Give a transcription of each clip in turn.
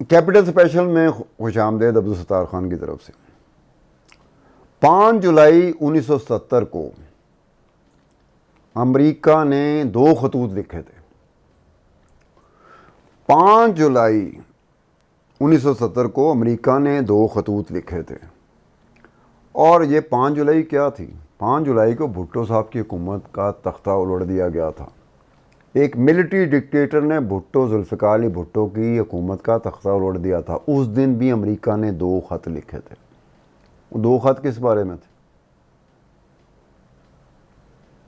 Capital special میں خوش آمدید عبدالستار خان کی طرف سے۔ 5 جولائی 1970 کو امریکہ نے 2 خطوط لکھے تھے۔ 5 جولائی 1970 کو امریکہ نے 2 خطوط لکھے تھے، اور یہ 5 جولائی کیا تھی؟ 5 جولائی کو بھٹو صاحب کی حکومت کا تختہ الٹ دیا گیا تھا۔ ایک ملٹری ڈکٹیٹر نے ذوالفقار علی بھٹو کی حکومت کا تختہ الٹ دیا تھا۔ اس دن بھی امریکہ نے 2 خط لکھے تھے۔ وہ 2 خط کس بارے میں تھے؟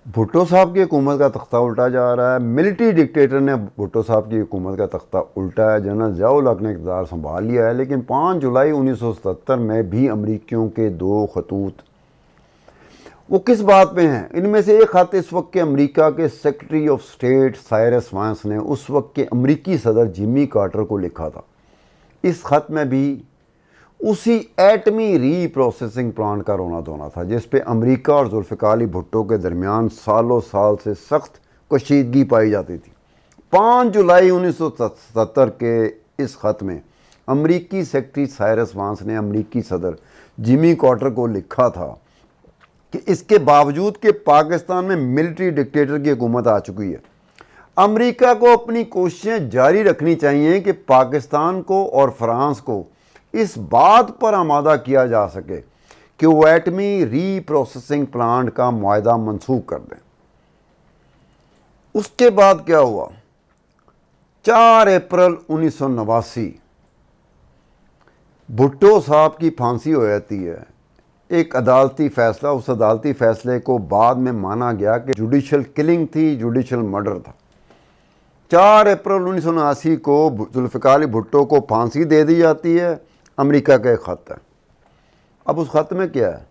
بھٹو صاحب کی حکومت کا تختہ الٹا جا رہا ہے، ملٹری ڈکٹیٹر نے بھٹو صاحب کی حکومت کا تختہ الٹا ہے، جنرل ضیاء الحق نے اقتدار سنبھال لیا ہے، لیکن 5 جولائی 1970 میں بھی امریکیوں کے 2 خطوط وہ کس بات پہ ہیں؟ ان میں سے ایک خط اس وقت کے امریکہ کے secretary of state Cyrus once نے اس وقت کے امریکی صدر جمی کارٹر کو لکھا تھا۔ اس خط میں بھی اسی ایٹمی ری پروسیسنگ پلانٹ کا رونا دھونا تھا جس پہ امریکہ اور ذوالفقار علی بھٹو کے درمیان سالوں سال سے سخت کشیدگی پائی جاتی تھی۔ 5 جولائی 1970 کے اس خط میں امریکی سیکرٹری سائرس وانس نے امریکی صدر جمی کارٹر کو لکھا تھا کہ اس کے باوجود کہ پاکستان میں ملٹری ڈکٹیٹر کی حکومت آ چکی ہے، امریکہ کو اپنی کوششیں جاری رکھنی چاہیے کہ پاکستان کو اور فرانس کو اس بات پر آمادہ کیا جا سکے کہ وہ ایٹمی ری پروسیسنگ پلانٹ کا معاہدہ منسوخ کر دیں۔ اس کے بعد کیا ہوا؟ 4 اپریل 1989 بھٹو صاحب کی پھانسی ہو جاتی ہے۔ ایک عدالتی فیصلہ، اس عدالتی فیصلے کو بعد میں مانا گیا کہ جوڈیشل کلنگ تھی، جوڈیشل مرڈر تھا۔ 4 اپریل 1979 کو ذوالفقار علی بھٹو کو پھانسی دے دی جاتی ہے۔ امریکہ کا ایک خط ہے۔ اب اس خط میں کیا ہے؟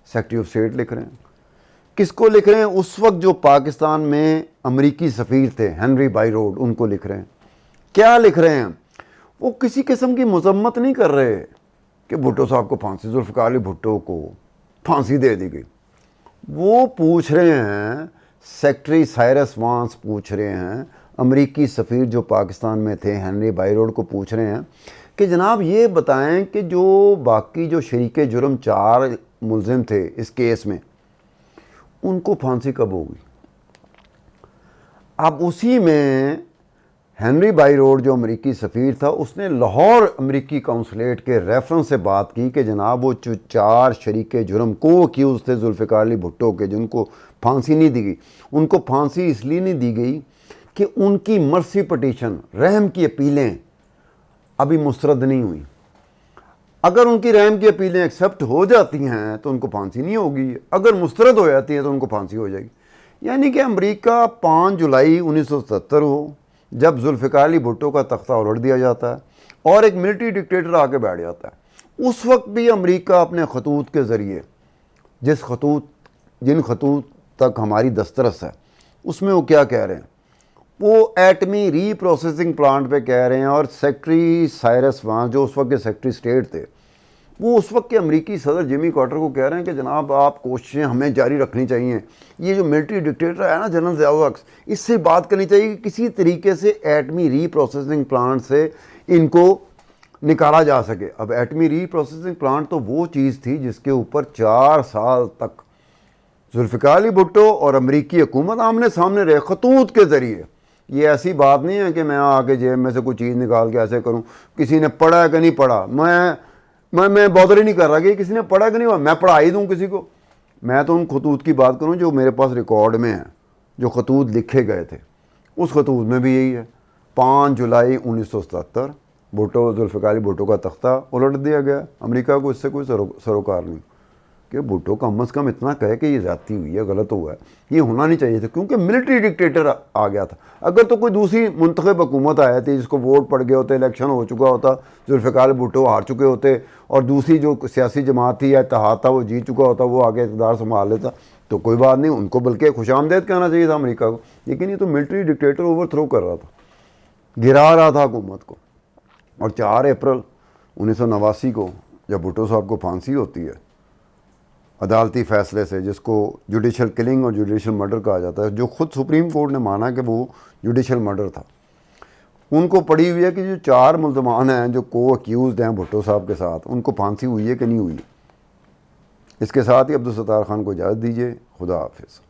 سیکرٹری آف اسٹیٹ لکھ رہے ہیں۔ کس کو لکھ رہے ہیں؟ اس وقت جو پاکستان میں امریکی سفیر تھے ہنری بائی روڈ، ان کو لکھ رہے ہیں۔ کیا لکھ رہے ہیں؟ وہ کسی قسم کی مذمت نہیں کر رہے کہ بھٹو صاحب کو پھانسی، ذوالفقار علی بھٹو کو پھانسی دے دی گئی۔ وہ پوچھ رہے ہیں، سیکرٹری سائرس وانس پوچھ رہے ہیں، امریکی سفیر جو پاکستان میں تھے ہنری بائی روڈ کو پوچھ رہے ہیں کہ جناب یہ بتائیں کہ جو باقی جو شریک جرم 4 ملزم تھے اس کیس میں، ان کو پھانسی کب ہوگی؟ اب اسی میں ہنری بائی روڈ جو امریکی سفیر تھا، اس نے لاہور امریکی کونسلیٹ کے ریفرنس سے بات کی کہ جناب وہ جو 4 شریک جرم کو اکیوز تھے ذوالفقار علی بھٹو کے، جن کو پھانسی نہیں دی گئی، ان کو پھانسی اس لیے نہیں دی گئی کہ ان کی مرسی پٹیشن، رحم کی اپیلیں ابھی مسترد نہیں ہوئی۔ اگر ان کی رحم کی اپیلیں ایکسیپٹ ہو جاتی ہیں تو ان کو پھانسی نہیں ہوگی، اگر مسترد ہو جاتی ہیں تو ان کو پھانسی ہو جائے گی۔ یعنی کہ امریکہ 5 جولائی 1970 ہو جب ذوالفقار علی بھٹو کا تختہ الٹ دیا جاتا ہے اور ایک ملٹری ڈکٹیٹر آ کے بیٹھ جاتا ہے، اس وقت بھی امریکہ اپنے خطوط کے ذریعے جن خطوط تک ہماری دسترس ہے، اس میں وہ کیا کہہ رہے ہیں؟ وہ ایٹمی ری پروسیسنگ پلانٹ پہ کہہ رہے ہیں، اور سیکرٹری سائرس وانس جو اس وقت کے سیکرٹری اسٹیٹ تھے، وہ اس وقت کے امریکی صدر جمی کارٹر کو کہہ رہے ہیں کہ جناب آپ کوششیں ہمیں جاری رکھنی چاہیے، یہ جو ملٹری ڈکٹیٹر ہے نا جنرل ضیاء الحق، اس سے بات کرنی چاہیے کہ کسی طریقے سے ایٹمی ری پروسیسنگ پلانٹ سے ان کو نکالا جا سکے۔ اب ایٹمی ری پروسیسنگ پلانٹ تو وہ چیز تھی جس کے اوپر 4 سال تک ذوالفقار علی بھٹو اور امریکی حکومت آمنے سامنے رہے خطوط کے ذریعے۔ یہ ایسی بات نہیں ہے کہ میں آ کے جیب میں سے کوئی چیز نکال کے ایسے کروں، کسی نے پڑھا ہے کہ نہیں پڑھا، میں بودر ہی نہیں کر رہا کہ کسی نے پڑھا کہ نہیں ہوا، میں پڑھا ہی دوں کسی کو۔ میں تو ان خطوط کی بات کروں جو میرے پاس ریکارڈ میں ہیں، جو خطوط لکھے گئے تھے۔ اس خطوط میں بھی یہی ہے، 5 جولائی 1970 ذوالفقار علی بھٹو کا تختہ الٹ دیا گیا۔ امریکہ کو اس سے کوئی سروکار نہیں کہ بھٹو کم از کم اتنا کہے کہ یہ زیادتی ہوئی ہے، غلط ہوا ہے، یہ ہونا نہیں چاہیے تھا، کیونکہ ملٹری ڈکٹیٹر آ گیا تھا۔ اگر تو کوئی دوسری منتخب حکومت آئی تھی جس کو ووٹ پڑ گئے ہوتے، الیکشن ہو چکا ہوتا، ذوالفقار علی بھٹو ہار چکے ہوتے، اور دوسری جو سیاسی جماعت تھی یا اتحاد تھا وہ جیت چکا ہوتا، وہ آگے اقتدار سنبھال لیتا، تو کوئی بات نہیں، ان کو بلکہ خوش آمدید کہنا چاہیے تھا امریکہ کو۔ لیکن یہ تو ملٹری ڈکٹیٹر اوور تھرو کر رہا تھا، گرا رہا تھا حکومت کو۔ اور 4 اپریل 1989 کو جب بھٹو صاحب کو پھانسی ہوتی ہے عدالتی فیصلے سے، جس کو جوڈیشل کلنگ اور جوڈیشل مرڈر کہا جاتا ہے، جو خود سپریم کورٹ نے مانا کہ وہ جوڈیشل مرڈر تھا، ان کو پڑی ہوئی ہے کہ جو 4 ملزمان ہیں جو کو اکیوزڈ ہیں بھٹو صاحب کے ساتھ، ان کو پھانسی ہوئی ہے کہ نہیں ہوئی. اس کے ساتھ ہی عبدالستار خان کو اجازت دیجیے. خدا حافظ.